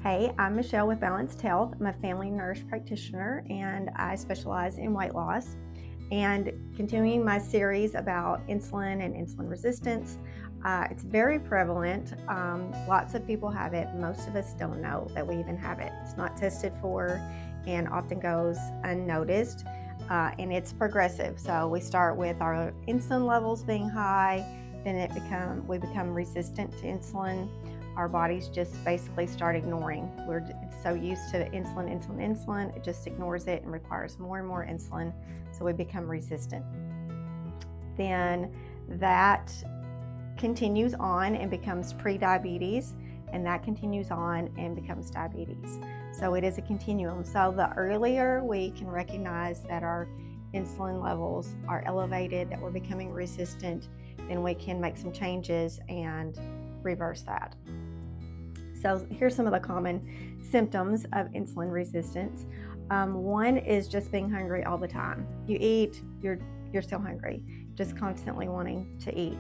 Hey, I'm Michelle with Balanced Health. I'm a family nurse practitioner and I specialize in weight loss. And continuing my series about insulin and insulin resistance, it's very prevalent. Lots of people have it. Most of us don't know that we even have it. It's not tested for and often goes unnoticed. And it's progressive. So we start with our insulin levels being high, then we become resistant to insulin. Our bodies just basically start ignoring. We're so used to insulin, it just ignores it and requires more and more insulin, so we become resistant. Then that continues on and becomes pre-diabetes, and that continues on and becomes diabetes. So it is a continuum. So the earlier we can recognize that our insulin levels are elevated, that we're becoming resistant, then we can make some changes and reverse that. So here's some of the common symptoms of insulin resistance. One is just being hungry all the time. You eat, you're still hungry, just constantly wanting to eat.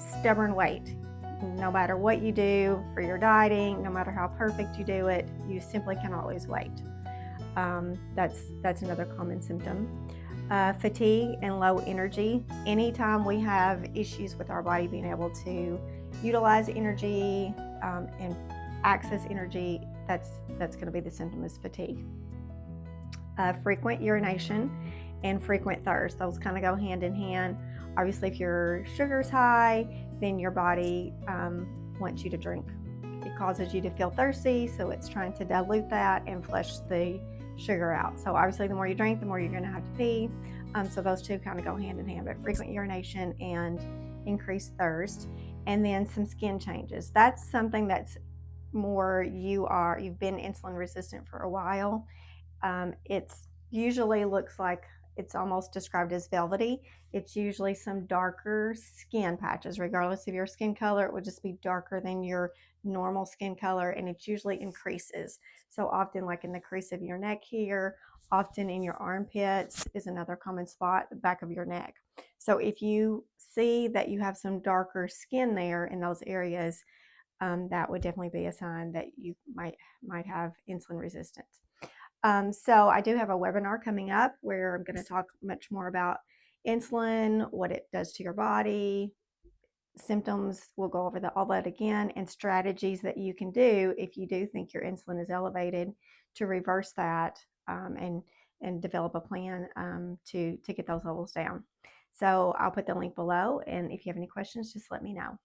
Stubborn weight. No matter what you do for your dieting, no matter how perfect you do it, you simply cannot lose weight. That's another common symptom. Fatigue and low energy. Anytime we have issues with our body being able to utilize energy and access energy, that's going to be the symptom is fatigue. Frequent urination and frequent thirst. Those kind of go hand in hand. Obviously, if your sugar's high, then your body wants you to drink. It causes you to feel thirsty, so it's trying to dilute that and flush the sugar out. So obviously, the more you drink, the more you're going to have to pee. So those two kind of go hand in hand, but frequent urination and increased thirst. And then some skin changes. That's something that's more you've been insulin resistant for a while. It's usually looks like it's almost described as velvety. It's usually some darker skin patches. Regardless of your skin color, it would just be darker than your normal skin color, and it usually increases. So often like in the crease of your neck here, often in your armpits is another common spot, the back of your neck. So if you see that you have some darker skin there in those areas, that would definitely be a sign that you might have insulin resistance. So I do have a webinar coming up where I'm going to talk much more about insulin, what it does to your body, symptoms. We'll go over all that again, and strategies that you can do if you do think your insulin is elevated to reverse that, and develop a plan to get those levels down. So I'll put the link below, and if you have any questions, just let me know.